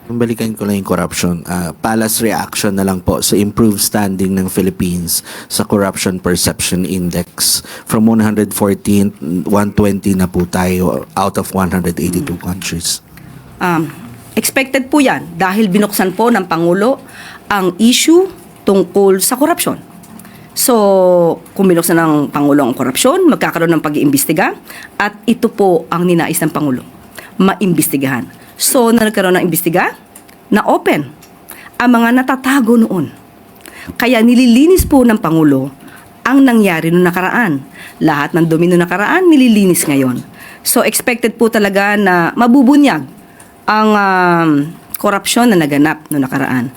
Balikan ko lang yung corruption. Palace reaction na lang po sa improved standing ng Philippines sa Corruption Perception Index. From 114, 120 na po tayo out of 182 countries. Expected po yan dahil binuksan po ng Pangulo ang issue tungkol sa korupsyon. So, kung binuksan ng Pangulo ang korupsyon, magkakaroon ng pag-iimbestiga at ito po ang ninais ng Pangulo, maimbestigahan. So, nagkaroon ng imbestiga na open ang mga natatago noon. Kaya nililinis po ng Pangulo ang nangyari noong nakaraan. Lahat ng dumi noong nakaraan, nililinis ngayon. So, expected po talaga na mabubunyag ang korupsyon na naganap noong nakaraan.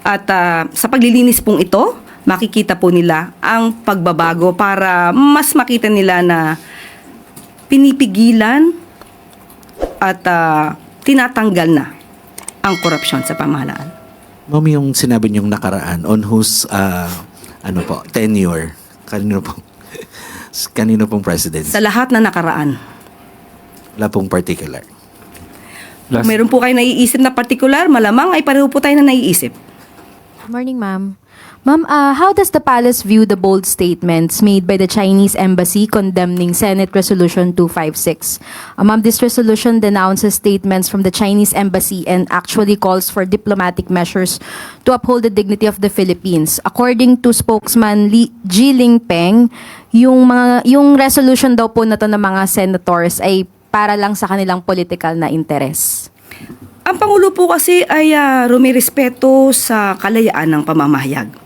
At sa paglilinis pong ito, makikita po nila ang pagbabago para mas makita nila na pinipigilan at tinatanggal na ang korupsyon sa pamahalaan. Ma'am, yung sinabi niyong nakaraan, on whose tenure, kanino pong president? Sa lahat na nakaraan. Wala pong particular. Kung meron po kayo naiisip na particular, malamang ay pareho po tayo na naiisip. Morning, ma'am. Ma'am, how does the palace view the bold statements made by the Chinese embassy condemning Senate Resolution 256? Ma'am, this resolution denounces statements from the Chinese embassy and actually calls for diplomatic measures to uphold the dignity of the Philippines. According to spokesman Ji Lingpeng, yung resolution daw po na to ng mga senators ay para lang sa kanilang political na interes. Ang Pangulo po kasi ay rumirespeto sa kalayaan ng pamamahayag.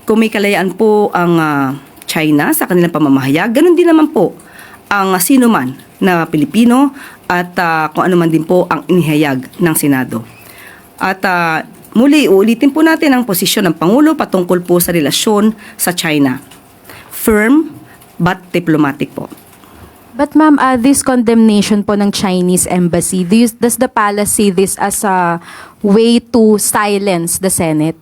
Kung may kalayaan po ang China sa kanilang pamamahayag, ganun din naman po ang sino man na Pilipino at kung ano man din po ang inihayag ng Senado. At muli, uulitin po natin ang posisyon ng Pangulo patungkol po sa relasyon sa China. Firm but diplomatic po. But ma'am, this condemnation po ng Chinese embassy, does the palace see this as a way to silence the Senate?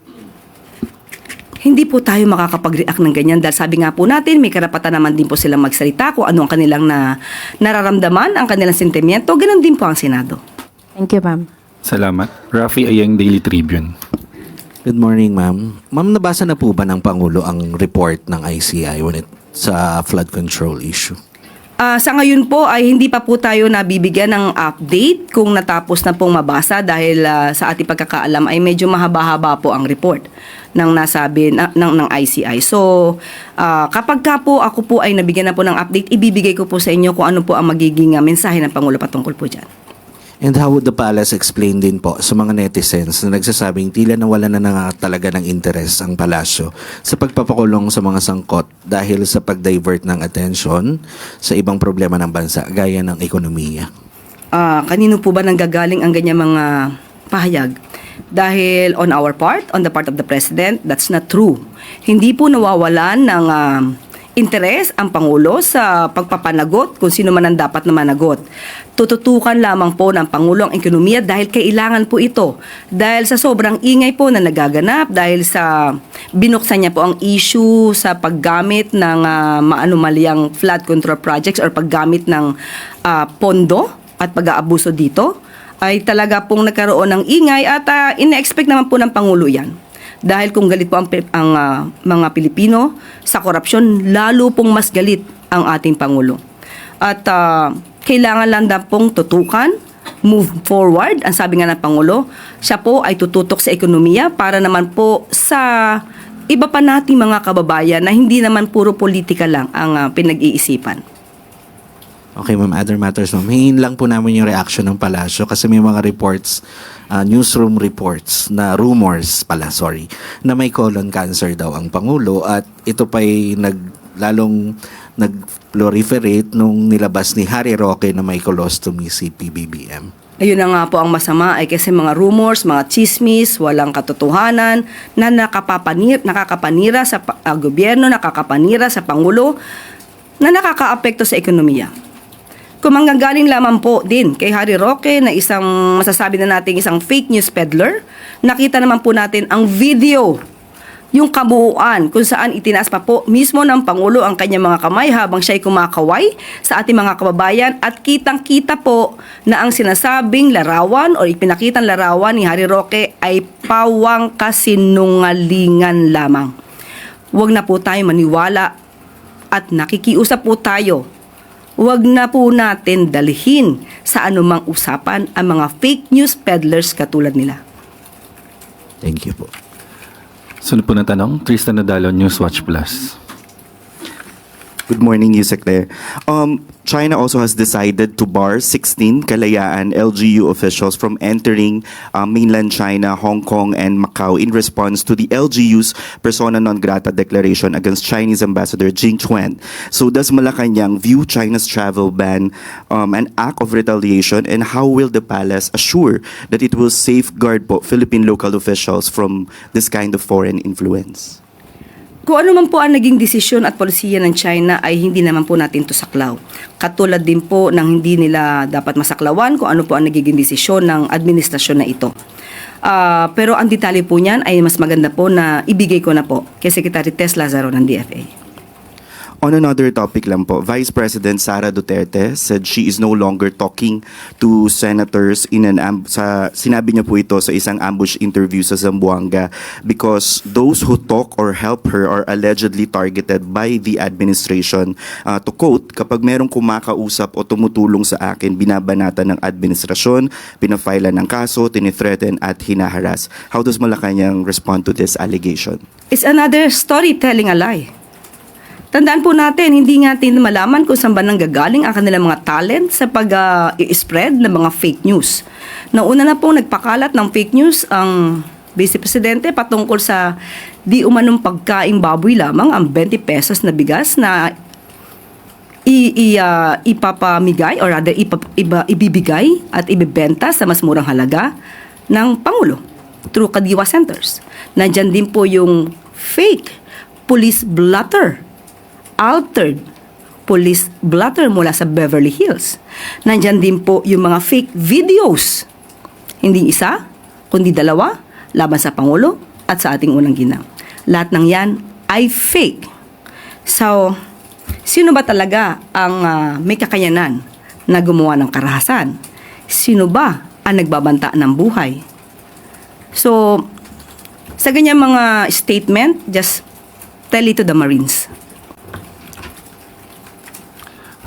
Hindi po tayo makakapag-react ng ganyan dahil sabi nga po natin, may karapatan naman din po silang magsalita kung ano ang kanilang nararamdaman, ang kanilang sentimiento, ganun din po ang Senado. Thank you, ma'am. Salamat. Rafi Ayeng, Daily Tribune. Good morning, ma'am. Ma'am, nabasa na po ba ng Pangulo ang report ng ICI sa flood control issue? Sa ngayon po ay hindi pa po tayo nabibigyan ng update kung natapos na pong mabasa dahil sa ating pagkakaalam ay medyo mahaba-haba po ang report ng nasabi ng ICI. So, kapag ka po ako po ay nabigyan na po ng update, ibibigay ko po sa inyo kung ano po ang magiging mensahe ng Pangulo patungkol po dyan. And how would the palace explain din po sa mga netizens na nagsasabing tila nawala na talaga ng interes ang palasyo sa pagpapakulong sa mga sangkot dahil sa pag-divert ng atensyon sa ibang problema ng bansa gaya ng ekonomiya? Kanino po ba nanggagaling ang ganyan mga pahayag? Dahil on our part, on the part of the President, that's not true. Hindi po nawawalan ng interes ang Pangulo sa pagpapanagot kung sino man ang dapat na managot. Tututukan lamang po ng Pangulo ang ekonomiya dahil kailangan po ito. Dahil sa sobrang ingay po na nagaganap, dahil sa binuksan niya po ang issue sa paggamit ng maanumalyang flood control projects or paggamit ng pondo at pag-aabuso dito, ay talaga pong nagkaroon ng ingay at ina-expect naman po ng Pangulo yan. Dahil kung galit po ang mga Pilipino sa korupsyon, lalo pong mas galit ang ating Pangulo. At kailangan lang daw pong tutukan, move forward. Ang sabi nga ng Pangulo, siya po ay tututok sa ekonomiya para naman po sa iba pa nating mga kababayan na hindi naman puro politika lang ang pinag-iisipan. Okay, ma'am. Other matters, ma'am. Hingin lang po namin yung reaction ng palasyo kasi may mga reports, newsroom reports na rumors na may colon cancer daw ang Pangulo at ito pa'y lalong nag-proliferate nung nilabas ni Harry Roque na may colostomy si PBBM. Ayun na nga po ang masama ay kasi mga rumors, mga chismis, walang katotohanan na nakakapanira sa gobyerno, nakakapanira sa Pangulo, na nakakaapekto sa ekonomiya. Kung manggagaling lamang po din kay Harry Roque na isang masasabi na natin isang fake news peddler, nakita naman po natin ang video yung kabuuan kung saan itinaas pa po mismo ng Pangulo ang kanyang mga kamay habang siya'y kumakaway sa ating mga kababayan at kitang-kita po na ang sinasabing larawan o ipinakitang larawan ni Harry Roque ay pawang kasinungalingan lamang. Huwag na po tayo maniwala at nakikiusap po tayo. Huwag na po natin dalhin sa anumang usapan ang mga fake news peddlers katulad nila. Thank you po. Sunod po na tanong, Tristan Nadalo, Newswatch Plus. Good morning, Yusek there. China also has decided to bar 16 Kalayaan LGU officials from entering mainland China, Hong Kong, and Macau in response to the LGU's persona non grata declaration against Chinese Ambassador Jing Chuan. So does Malacanang view China's travel ban an act of retaliation, and how will the palace assure that it will safeguard po Philippine local officials from this kind of foreign influence? Kung ano man po ang naging desisyon at polisiya ng China ay hindi naman po natin to saklaw. Katulad din po ng hindi nila dapat masaklawan kung ano po ang nagiging desisyon ng administrasyon na ito. Pero ang detalye po niyan ay mas maganda po na ibigay ko na po kay Secretary Tess Lazaro ng DFA. On another topic lang po, Vice President Sara Duterte said she is no longer talking to senators sinabi niya po ito sa isang ambush interview sa Zamboanga because those who talk or help her are allegedly targeted by the administration. To quote, kapag merong kumakausap o tumutulong sa akin, binabanatan ng administrasyon, pinafailan ng kaso, tinithreaten at hinaharas. How does Malacanang respond to this allegation? It's another story telling a lie. Tandaan po natin, hindi natin malaman kung saan ba nanggagaling ang kanilang mga talent sa pag-i-spread ng mga fake news. Nauna na po nagpakalat ng fake news ang Vice Presidente patungkol sa di umanong pagkaing baboy lamang ang 20 pesos na bigas na ipapamigay or rather ibibigay at ibibenta sa mas murang halaga ng Pangulo through Kadiwa Centers. Nandyan din po yung fake police blotter, altered police blotter mula sa Beverly Hills. Nandyan din po yung mga fake videos. Hindi isa, kundi dalawa, laban sa Pangulo at sa ating unang ginang. Lahat ng yan ay fake. So, sino ba talaga ang may kakayanan na gumawa ng karahasan? Sino ba ang nagbabanta ng buhay? So, sa ganyan mga statement, just tell it to the Marines.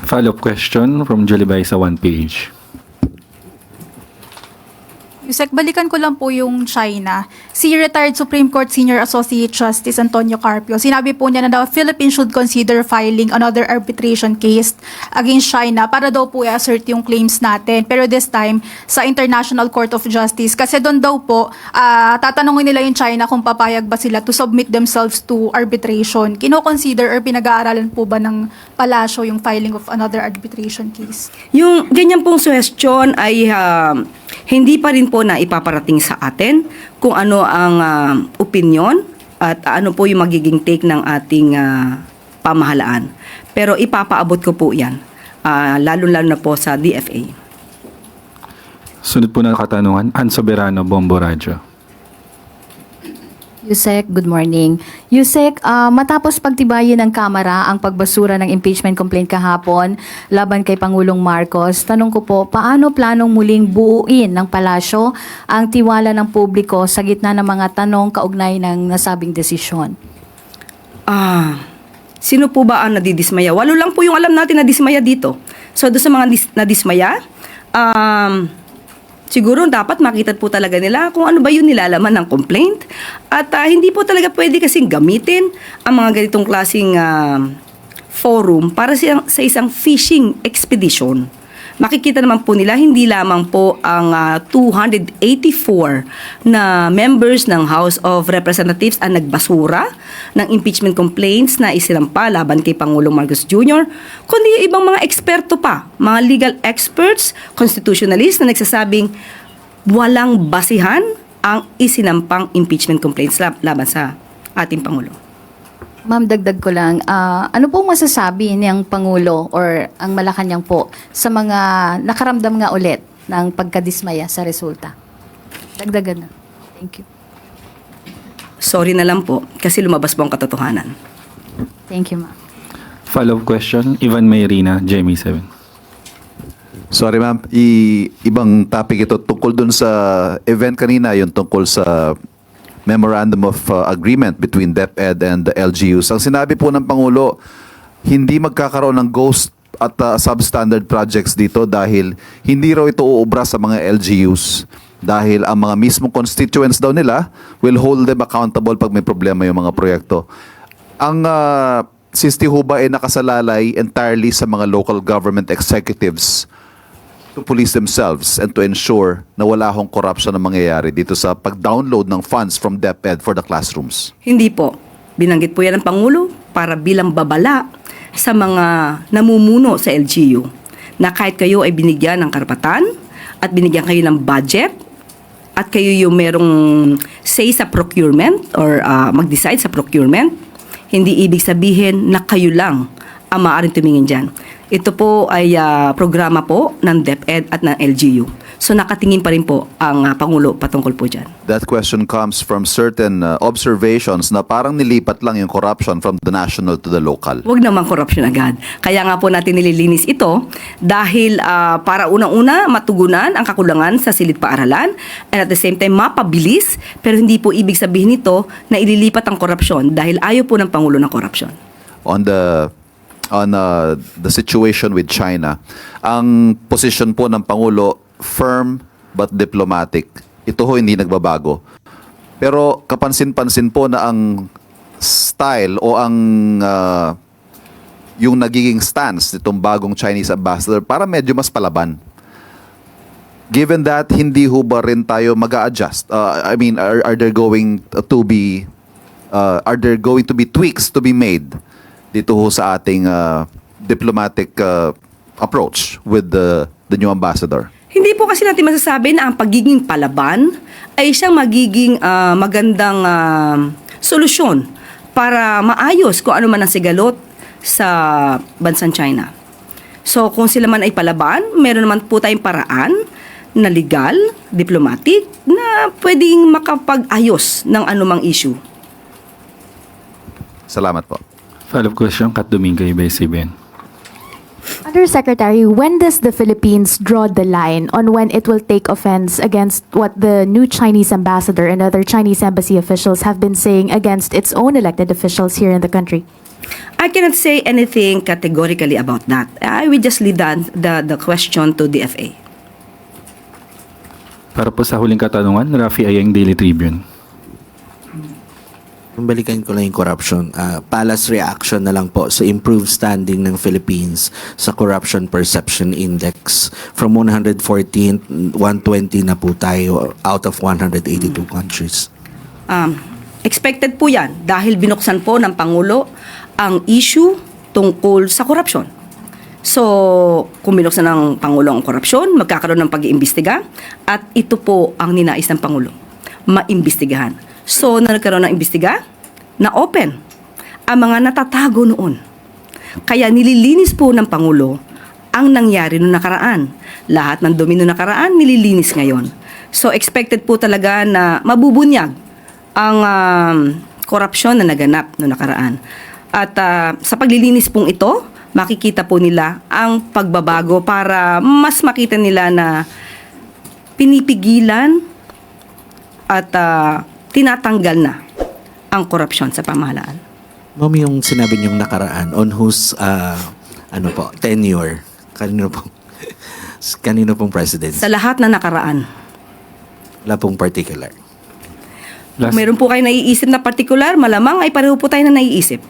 Follow-up question from Jolibay sa One Page. Yusek, balikan ko lang po yung China. Si retired Supreme Court Senior Associate Justice Antonio Carpio, sinabi po niya na daw Philippines should consider filing another arbitration case against China para daw po i-assert yung claims natin. Pero this time, sa International Court of Justice. Kasi doon daw po, tatanungin nila yung China kung papayag ba sila to submit themselves to arbitration. Kino-consider or pinag-aaralan po ba ng palasyo yung filing of another arbitration case? Yung ganyan pong suggestion ay hindi pa rin po na ipaparating sa atin kung ano ang opinion at ano po yung magiging take ng ating pamahalaan. Pero ipapaabot ko po yan, lalo-lalo na po sa DFA. Sunod po na katanungan, Ann Soberano, Bombo Radyo. Yusek, good morning. Yusek, matapos pagtibayin ng Kamara ang pagbasura ng impeachment complaint kahapon laban kay Pangulong Marcos, tanong ko po, paano planong muling buuin ng palasyo ang tiwala ng publiko sa gitna ng mga tanong kaugnay ng nasabing desisyon? Sino po ba ang nadidismaya? 8 lang po yung alam natin na dismaya dito. So, doon sa mga nadismaya, siguro dapat makita po talaga nila kung ano ba yung nilalaman ng complaint. At hindi po talaga pwede kasing gamitin ang mga ganitong klaseng forum para sa isang fishing expedition. Makikita naman po nila hindi lamang po ang 284 na members ng House of Representatives ang nagbasura ng impeachment complaints na isilampa laban kay Pangulong Marcos Jr., kundi ibang mga eksperto pa, mga legal experts, constitutionalists na nagsasabing walang basihan ang isinampang impeachment complaints laban sa ating Pangulo. Ma'am, dagdag ko lang, ano pong masasabi niyang Pangulo or ang Malacanang po sa mga nakaramdam nga ulit ng pagkadismaya sa resulta? Dagdagan na. Thank you. sorry na lang po kasi lumabas po ang katotohanan. Thank you, ma'am. Follow-up question, Ivan Mayrina, GMA7. Sorry ma'am, ibang topic ito tungkol dun sa event kanina, yung tungkol sa Memorandum of Agreement between DepEd and the LGUs. Ang sinabi po ng Pangulo, hindi magkakaroon ng ghost at substandard projects dito dahil hindi raw ito uubra sa mga LGUs dahil ang mga mismong constituents daw nila will hold them accountable pag may problema yung mga proyekto. Ang SISTI ho ba ay nakasalalay entirely sa mga local government executives to police themselves and to ensure na wala hong corruption na mangyayari dito sa pag-download ng funds from DepEd for the classrooms? Hindi po. Binanggit po yan ng Pangulo para bilang babala sa mga namumuno sa LGU na kahit kayo ay binigyan ng karapatan at binigyan kayo ng budget at kayo yung merong say sa procurement or mag-decide sa procurement, hindi ibig sabihin na kayo lang ang maaaring tumingin dyan. Ito po ay programa po ng DepEd at ng LGU. So nakatingin pa rin po ang Pangulo patungkol po dyan. That question comes from certain observations na parang nilipat lang yung corruption from the national to the local. Huwag naman korupsyon agad. Kaya nga po natin nililinis ito dahil para unang-una matugunan ang kakulangan sa silid paaralan and at the same time mapabilis, pero hindi po ibig sabihin nito na ililipat ang korupsyon dahil ayaw po ng Pangulo ng korupsyon. On the situation with China, ang position po ng Pangulo firm but diplomatic. Ito ho hindi nagbabago. Pero kapansin-pansin po na ang style o ang yung nagiging stance nitong bagong Chinese ambassador para medyo mas palaban. Given that, hindi ho ba rin tayo mag-a-adjust? I mean, are there going to be tweaks to be made dito ho sa ating diplomatic approach with the new ambassador? Hindi po kasi natin masasabi na ang pagiging palaban ay siyang magiging magandang solusyon para maayos kung ano man ang sigalot sa bansang China. So kung sila man ay palaban, meron naman po tayong paraan na legal, diplomatic, na pwedeng makapag-ayos ng anumang issue. Salamat po. Follow-up question, Kat Domingo, ABS-CBN. Undersecretary, when does the Philippines draw the line on when it will take offense against what the new Chinese ambassador and other Chinese embassy officials have been saying against its own elected officials here in the country? I cannot say anything categorically about that. I will just leave the question to the FA. Para po sa huling katanungan, Rafi Ayeng, Daily Tribune. Balikan ko lang yung corruption. Palace reaction na lang po sa improved standing ng Philippines sa Corruption Perception Index. From 114, 120 na po tayo out of 182 countries. Expected po yan dahil binuksan po ng Pangulo ang issue tungkol sa korupsyon. So, kung binuksan ng Pangulo ang korupsyon, magkakaroon ng pag-iimbestiga at ito po ang ninais ng Pangulo, maimbestigahan. So, nagkaroon ng imbestiga na open ang mga natatago noon. Kaya nililinis po ng Pangulo ang nangyari noong nakaraan. Lahat ng dumi noong nakaraan, nililinis ngayon. So, expected po talaga na mabubunyag ang korupsyon na naganap noong nakaraan. At sa paglilinis pong ito, makikita po nila ang pagbabago para mas makita nila na pinipigilan at tinatanggal na ang korupsyon sa pamahalaan. Ma'am, yung sinabi niyong nakaraan, on whose tenure, kanino pong president? Sa lahat na nakaraan. Wala pong particular. Kung meron po kayo naiisip na partikular, malamang ay pareho po tayo na naiisip.